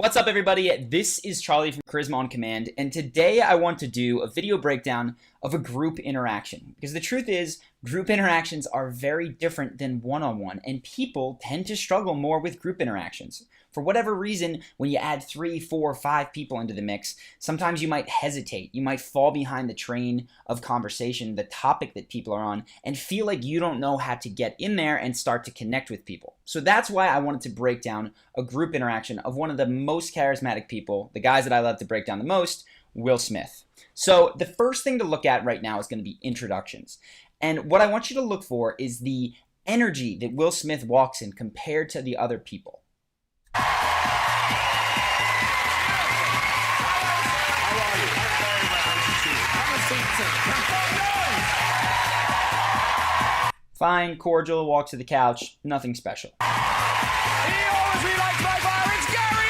What's up, everybody? This is Charlie from Charisma on Command, and today I want to do a video breakdown of a group interaction. Because the truth is, group interactions are very different than one-on-one, and people tend to struggle more with group interactions. For whatever reason, when you add 3, 4, 5 people into the mix, sometimes you might hesitate. You might fall behind the train of conversation, the topic that people are on, and feel like you don't know how to get in there and start to connect with people. So that's why I wanted to break down a group interaction of one of the most charismatic people, the guys that I love to break down the most, Will Smith. So the first thing to look at right now is going to be introductions. And what I want you to look for is the energy that Will Smith walks in compared to the other people. Fine, cordial, walk to the couch, nothing special. He always likes my fire, it's Gary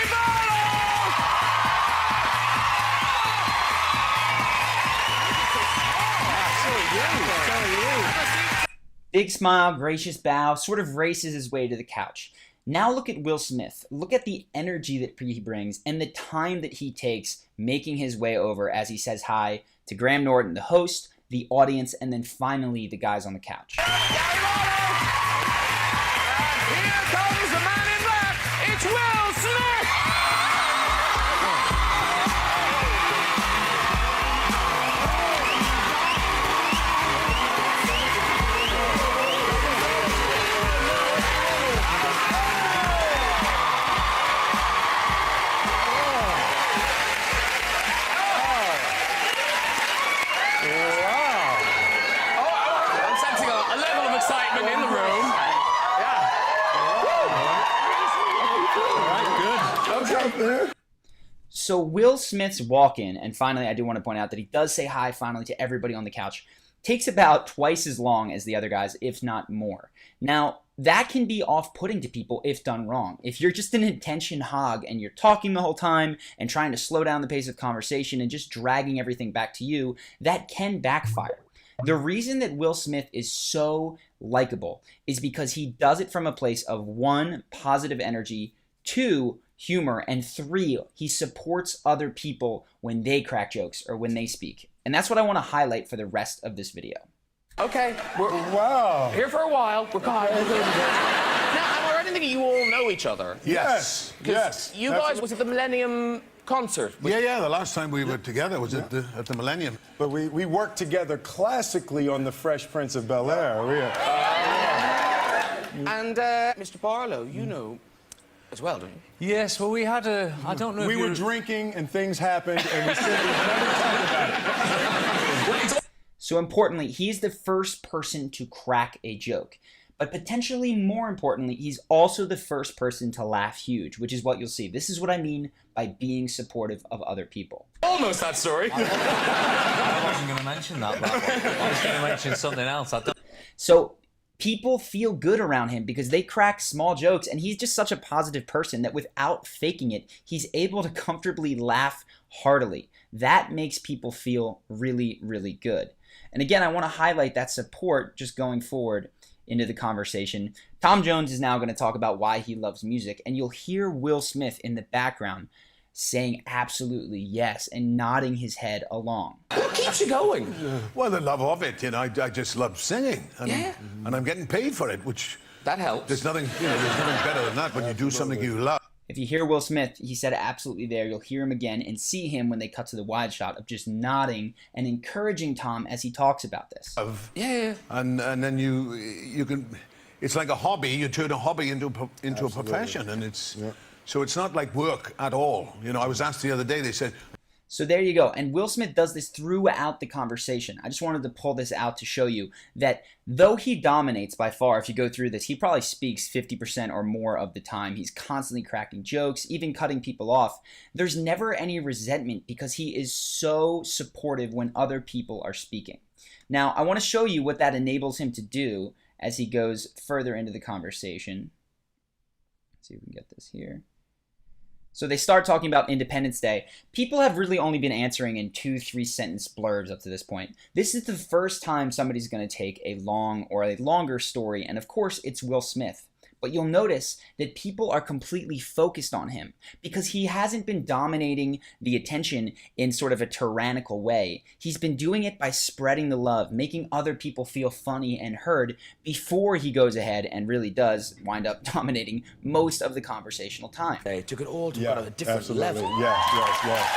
Big smile, gracious bow, sort of races his way to the couch. Now look at Will Smith. Look at the energy that he brings and the time that he takes making his way over as he says hi to Graham Norton, the host, the audience, and then finally the guys on the couch. Here comes the man in black, it's Will Smith! Excitement in the room. So Will Smith's walk-in, and finally I do want to point out that he does say hi finally to everybody on the couch, takes about twice as long as the other guys, if not more. Now, that can be off-putting to people if done wrong. If you're just an attention hog and you're talking the whole time and trying to slow down the pace of conversation and just dragging everything back to you, that can backfire. The reason that Will Smith is so likable is because he does it from a place of 1, positive energy, 2, humor, and 3, he supports other people when they crack jokes or when they speak. And that's what I want to highlight for the rest of this video. Okay, we're here for a while. We're now, am I right in thinking you all know each other? Yes. Yes. You guys, was it the Millennium concert? Yeah, the last time we were together was at the Millennium. But we worked together classically on The Fresh Prince of Bel-Air. And Mr. Barlow, you know as well, don't you? Yes, well, we had a... I don't know if We were drinking and things happened and we simply never talked about it. So importantly, he's the first person to crack a joke. But potentially more importantly, he's also the first person to laugh huge, which is what you'll see. This is what I mean by being supportive of other people. Almost that story. I wasn't going to mention that one. I was going to mention something else. So people feel good around him because they crack small jokes, and he's just such a positive person that without faking it, he's able to comfortably laugh heartily. That makes people feel really, really good. And again, I want to highlight that support just going forward into the conversation. Tom Jones is now going to talk about why he loves music, and you'll hear Will Smith in the background saying absolutely yes and nodding his head along. What keeps you going? Well, the love of it, I just love singing. And, and I'm getting paid for it, which... That helps. There's nothing, there's nothing better than that when you do something you love. If you hear Will Smith, he said absolutely there. You'll hear him again and see him when they cut to the wide shot of just nodding and encouraging Tom as he talks about this. And then you can, it's like a hobby. You turn a hobby into a profession, and it's so it's not like work at all. I was asked the other day. They said. So there you go. And Will Smith does this throughout the conversation. I just wanted to pull this out to show you that though he dominates by far, if you go through this, he probably speaks 50% or more of the time. He's constantly cracking jokes, even cutting people off. There's never any resentment because he is so supportive when other people are speaking. Now, I want to show you what that enables him to do as he goes further into the conversation. Let's see if we can get this here. So they start talking about Independence Day. People have really only been answering in 2-3 sentence blurbs up to this point. This is the first time somebody's going to take a long or a longer story, and of course it's Will Smith. But you'll notice that people are completely focused on him because he hasn't been dominating the attention in sort of a tyrannical way. He's been doing it by spreading the love, making other people feel funny and heard before he goes ahead and really does wind up dominating most of the conversational time. They took it all to a different level. Yes.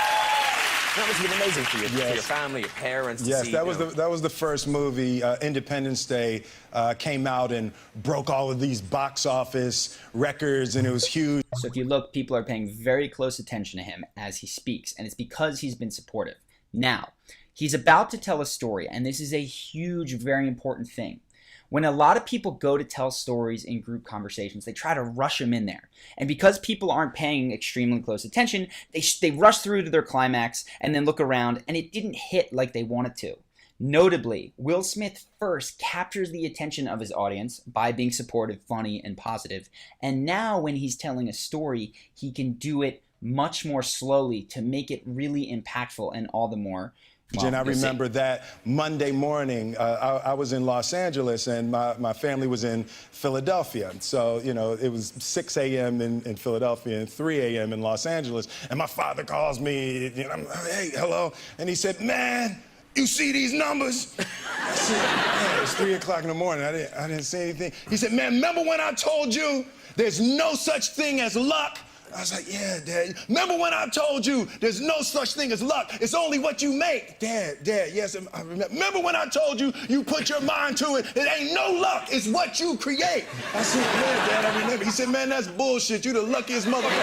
That must have been amazing for you, for your family, your parents. Yes, to see, that was the first movie. Independence Day came out and broke all of these box office records, and it was huge. So if you look, people are paying very close attention to him as he speaks, and it's because he's been supportive. Now, he's about to tell a story, and this is a huge, very important thing. When a lot of people go to tell stories in group conversations, they try to rush them in there. And because people aren't paying extremely close attention, they rush through to their climax and then look around, and it didn't hit like they wanted to. Notably, Will Smith first captures the attention of his audience by being supportive, funny, and positive. And now when he's telling a story, he can do it much more slowly to make it really impactful and all the more. And I remember that Monday morning, I was in Los Angeles and my family was in Philadelphia. So, you know, it was 6 a.m. in Philadelphia and 3 a.m. in Los Angeles. And my father calls me, you know, hey, hello. And he said, man, you see these numbers? I said, yeah, it's 3 o'clock in the morning. I didn't say anything. He said, man, remember when I told you there's no such thing as luck? I was like, yeah, Dad. Remember when I told you there's no such thing as luck? It's only what you make. Dad, yes, I remember. Remember when I told you you put your mind to it? It ain't no luck. It's what you create. I said, yeah, Dad, I remember. He said, man, that's bullshit. You the luckiest motherfucker.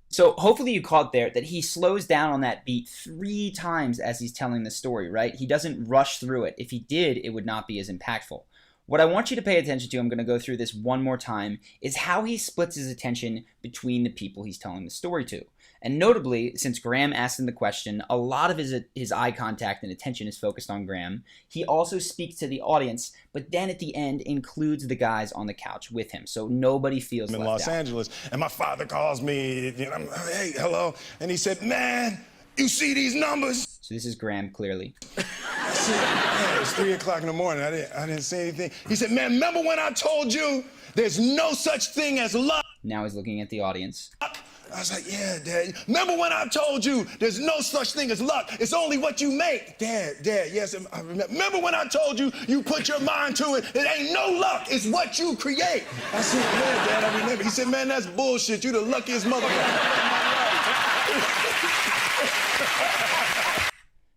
So hopefully you caught there that he slows down on that beat 3 times as he's telling the story, right? He doesn't rush through it. If he did, it would not be as impactful. What I want you to pay attention to, I'm going to go through this one more time, is how he splits his attention between the people he's telling the story to. And notably, since Graham asked him the question, a lot of his eye contact and attention is focused on Graham. He also speaks to the audience, but then at the end includes the guys on the couch with him, so nobody feels left out. In Los Angeles, and my father calls me, you know, hey, hello, and he said, man, you see these numbers? So this is Graham, clearly. I said, yeah, it's 3 o'clock in the morning. I didn't say anything. He said, man, remember when I told you there's no such thing as luck? Now he's looking at the audience. I was like, yeah, Dad. Remember when I told you there's no such thing as luck? It's only what you make. Dad, yes, I remember. Remember when I told you you put your mind to it? It ain't no luck. It's what you create. I said, yeah, Dad, I remember. He said, man, that's bullshit. You the luckiest motherfucker.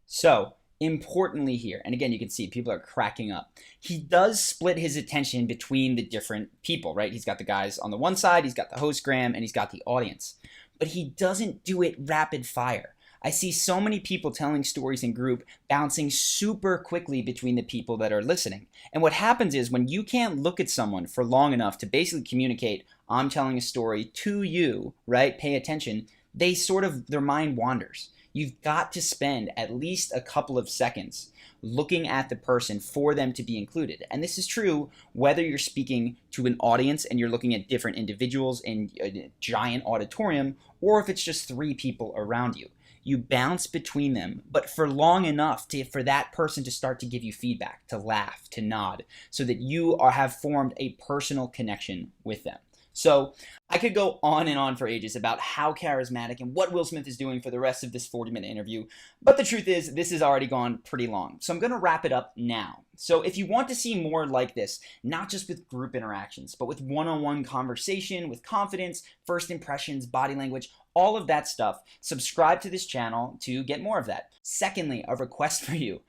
So, importantly here, and again, you can see people are cracking up. He does split his attention between the different people, right? He's got the guys on the one side, he's got the host Graham, and he's got the audience. But he doesn't do it rapid fire. I see so many people telling stories in group bouncing super quickly between the people that are listening. And what happens is when you can't look at someone for long enough to basically communicate, I'm telling a story to you, right? Pay attention. Their mind wanders. You've got to spend at least a couple of seconds looking at the person for them to be included. And this is true whether you're speaking to an audience and you're looking at different individuals in a giant auditorium, or if it's just 3 people around you. You bounce between them, but for long enough for that person to start to give you feedback, to laugh, to nod, so that you have formed a personal connection with them. So I could go on and on for ages about how charismatic and what Will Smith is doing for the rest of this 40-minute interview, but the truth is this has already gone pretty long, so I'm going to wrap it up now. So if you want to see more like this, not just with group interactions, but with one-on-one conversation, with confidence, first impressions, body language, all of that stuff, subscribe to this channel to get more of that. Secondly, a request for you.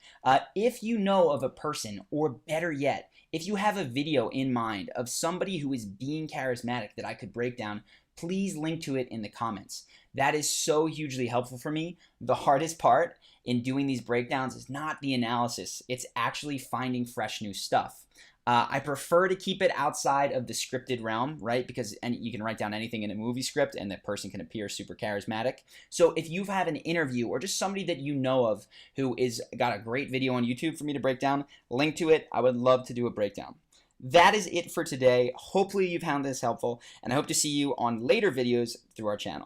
If you know of a person, or better yet, if you have a video in mind of somebody who is being charismatic that I could break down, please link to it in the comments. That is so hugely helpful for me. The hardest part in doing these breakdowns is not the analysis. It's actually finding fresh new stuff. I prefer to keep it outside of the scripted realm, right? Because you can write down anything in a movie script and that person can appear super charismatic. So if you have an interview or just somebody that you know of who is got a great video on YouTube for me to break down, link to it. I would love to do a breakdown. That is it for today. Hopefully you found this helpful, and I hope to see you on later videos through our channel.